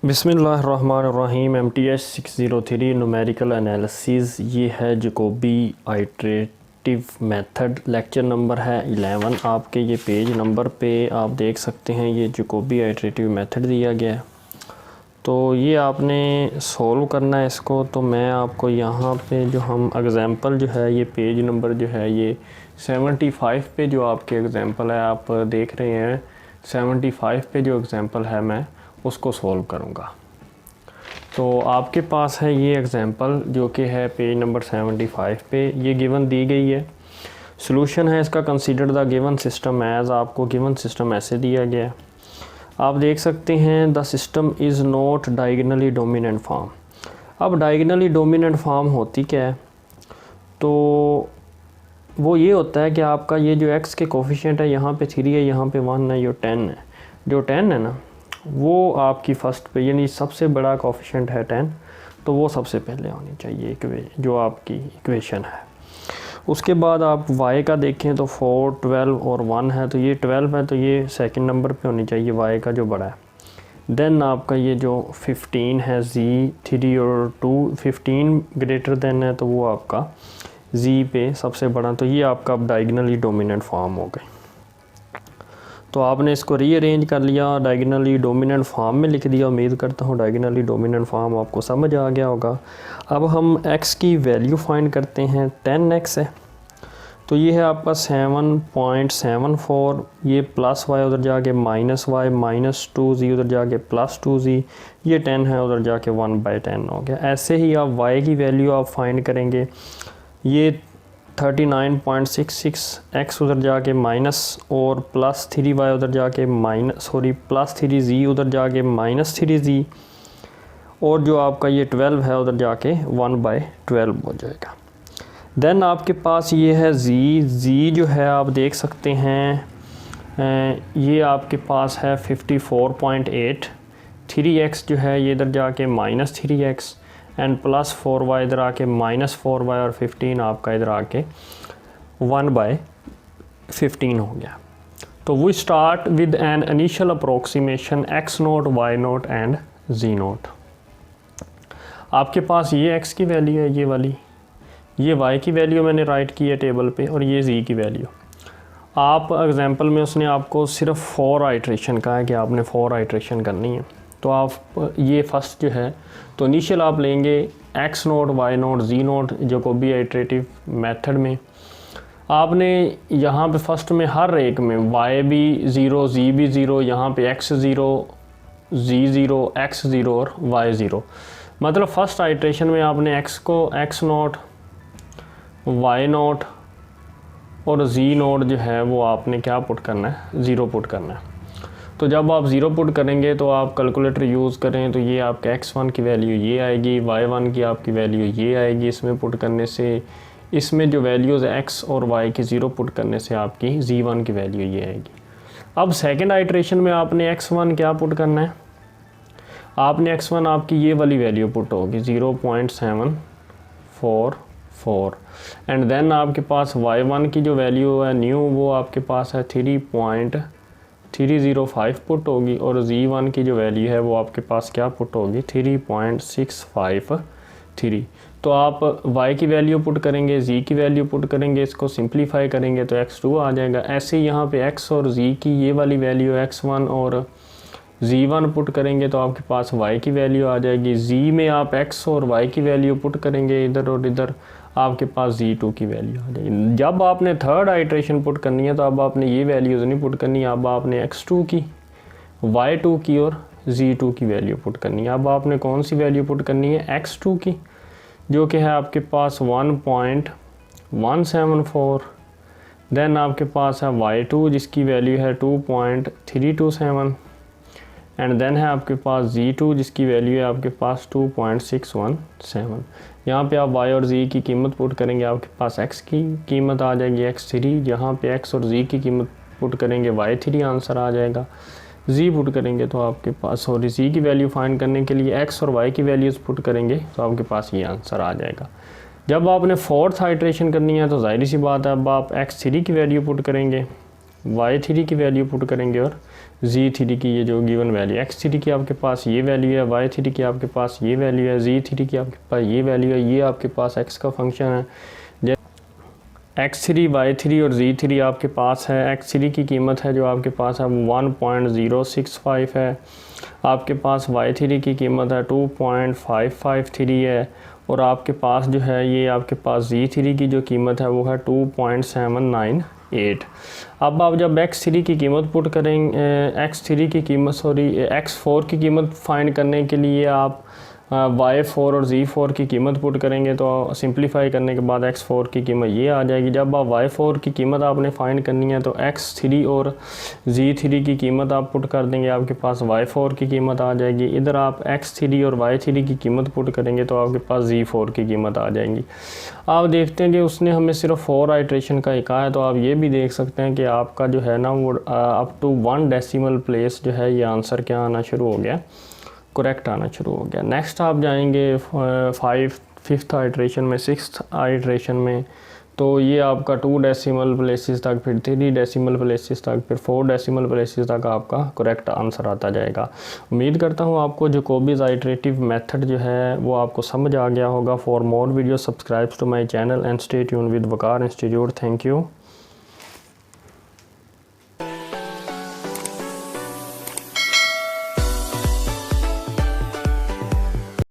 बिस्मिल्लाहिर्रहमानिर्रहीम MTH 603 numerical analysis. ये है Jacobi iterative method. Lecture number है 11। आपके ये पेज नंबर पे आप देख सकते हैं ये जैकोबी आइट्रेटिव मेथड दिया गया है। तो ये आपने सॉल्व करना है इसको। तो मैं आपको यहाँ पे जो हम एग्ज़ाम्पल जो है ये पेज नंबर जो है ये 75 पे जो आपके एग्ज़ाम्पल है आप देख रहे हैं। 75 पे जो एग्ज़ाम्पल है मैं उसको सॉल्व करूँगा। तो आपके पास है ये एग्ज़ाम्पल जो कि है पेज नंबर 75 पे ये गिवन दी गई है। सॉल्यूशन है इसका, consider the given system as. आपको गिवन सिस्टम ऐसे दिया गया है, आप देख सकते हैं the system is not diagonally dominant form. अब डायगोनली डोमिनेंट फॉर्म होती क्या है? तो वो ये होता है कि आपका ये जो x के कोफिशिएंट है यहाँ पे 3 है, यहाँ पे 1 है, ये 10 है। जो 10 है ना वो आपकी फ़र्स्ट पे यानी सबसे बड़ा कोफिशिएंट है 10, तो वो सबसे पहले होनी चाहिए जो आपकी इक्वेशन है। उसके बाद आप y का देखें तो 4, 12 और 1 है, तो ये 12 है तो ये सेकंड नंबर पे होनी चाहिए y का जो बड़ा है। देन आपका ये जो 15 है z 3 और 2, 15 ग्रेटर देन है तो वो आपका z पे सबसे बड़ा, तो ये आपका अब डायगोनली डोमिनेंट फॉर्म हो गई। तो आपने इसको रीअरेंज कर लिया, डायगोनली डोमिनेंट फॉर्म में लिख दिया। उम्मीद करता हूँ डायगोनली डोमिनेंट फॉर्म आपको समझ आ गया होगा। अब हम x की वैल्यू फाइंड करते हैं। 10x है तो ये है आपका 7.74, ये प्लस y उधर जाके माइनस y, माइनस 2z उधर जाके प्लस 2z, ये 10 है उधर जाके 1/10 हो गया। ऐसे ही आप y की वैल्यू आप फाइंड करेंगे। ये 39.66, x उधर जाके माइनस और प्लस 3y उधर जाके प्लस 3z उधर जाके माइनस 3z, और जो आपका ये 12 है उधर जाके 1/12 हो जाएगा। देन आपके पास ये है z जो है आप देख सकते हैं ये आपके पास है 54.8, 3x जो है ये इधर जाके minus 3x and plus 4y इधर आके माइनस 4y और 15 आपका इधर आके 1/15 हो गया। तो we start with an initial approximation x0, y0 and z0। आपके पास ये x की वैल्यू है ये वाली, ये y की वैल्यू मैंने राइट की है टेबल पे, और ये z की वैल्यू। आप एग्जांपल में उसने आपको सिर्फ 4 आइट्रेशन कहा है कि आपने 4 आइट्रेशन करनी है। तो आप ये फर्स्ट जो है तो इनिशियल आप लेंगे x0, y0, z0 Jacobi iterative method में। आपने यहाँ पे फर्स्ट में हर एक में y भी 0, z भी 0, यहाँ पे x0, z0, x0 और y0। मतलब फर्स्ट आइट्रेशन में आपने x को x0, y0 और z0 जो है वो आपने क्या पुट करना है, 0 पुट करना है। तो जब आप 0 पुट करेंगे तो आप कैलकुलेटर यूज़ करें तो ये आपके x1 की वैल्यू ये आएगी, y1 की आपकी वैल्यू ये आएगी। इसमें पुट करने से इसमें जो वैल्यूज़ x और y की 0 पुट करने से आपकी z1 की वैल्यू ये आएगी। अब सेकंड आइट्रेशन में आपने x1 क्या पुट करना है, आपने x1 आपकी ये वाली वैल्यू पुट होगी 0.744 एंड देन आपके पास y1 की जो वैल्यू है न्यू वो आपके पास है 3.305 पुट होगी, और z1 की जो वैल्यू है वो आपके पास क्या पुट होगी 3.653। तो आप y की वैल्यू पुट करेंगे, z की वैल्यू पुट करेंगे, इसको सिंप्लीफाई करेंगे तो x2 आ जाएगा। ऐसे ही यहाँ पे x और z की ये वाली वैल्यू x1 और z1 पुट करेंगे तो आपके पास y की वैल्यू आ जाएगी। z में आप x और y की वैल्यू पुट करेंगे इधर और इधर, आपके पास z2 की वैल्यू आ जाएगी। जब आपने थर्ड आइट्रेशन पुट करनी है तो अब आपने ये वैल्यूज़ नहीं पुट करनी, अब आपने x2 की, y2 की और z2 की वैल्यू पुट करनी है। अब आपने कौन सी वैल्यू पुट करनी है, x2 की जो कि है आपके पास 1.174, देन आपके पास है y2 जिसकी वैल्यू है 2.327 एंड देन है आपके पास z2 जिसकी वैल्यू है आपके पास 2.617। यहाँ पे आप y और z की कीमत पुट करेंगे, आपके पास x की कीमत आ जाएगी x3, यहाँ पे x और z की कीमत पुट करेंगे y3 आंसर आ जाएगा। z पुट करेंगे तो आपके पास z की वैल्यू फाइंड करने के लिए x और y की वैल्यूज़ पुट करेंगे तो आपके पास ये आंसर आ जाएगा। जब आपने फोर्थ आइट्रेशन करनी है तो जाहिर सी बात है अब आप x3 की वैल्यू पुट करेंगे, y3 की वैल्यू पुट करेंगे और z3 की ये जो गिवन वैल्यू, x3 की आपके पास ये वैल्यू है, y3 की आपके पास ये वैल्यू है, z3 की आपके पास ये वैल्यू है, ये आपके पास x का फंक्शन है। x3, y3 और z3 आपके पास है। x3 की कीमत है जो आपके पास है 1.065 है, आपके पास y3 की कीमत है 2.553 है, और आपके पास जो है ये आपके पास z3 की जो कीमत है वो है 2.798। अब आप जब x3 की कीमत पुट करेंगे, x4 की कीमत फाइंड करने के लिए आप y4 और z4 की कीमत पुट करेंगे तो सिंप्लीफाई करने के बाद x4 की कीमत ये आ जाएगी। जब आप y4 की कीमत आपने फाइंड करनी है तो x3 और z3 की कीमत आप पुट कर देंगे, आपके पास y4 की कीमत आ जाएगी। इधर आप x3 और y3 की कीमत पुट करेंगे तो आपके पास z4 की कीमत आ जाएंगी। आप देखते हैं कि उसने हमें सिर्फ 4 आइट्रेशन का ही कहा है, तो आप ये भी देख सकते हैं कि आपका जो है ना वो अप टू 1 डेसिमल प्लेस जो है ये आंसर क्या आना शुरू हो गया, करेक्ट आना शुरू हो गया। नेक्स्ट आप जाएंगे फिफ्थ आइट्रेशन में, सिक्स्थ आइट्रेशन में, तो ये आपका 2 डेसिमल प्लेसेस तक, फिर 3 डेसिमल प्लेसेस तक, फिर 4 डेसिमल प्लेसेस तक आपका करेक्ट आंसर आता जाएगा। उम्मीद करता हूँ आपको जैकोबीज आइट्रेटिव मेथड जो है वो आपको समझ आ गया होगा। For more video subscribe to my channel and stay tune with Waqar Institute. Thank you.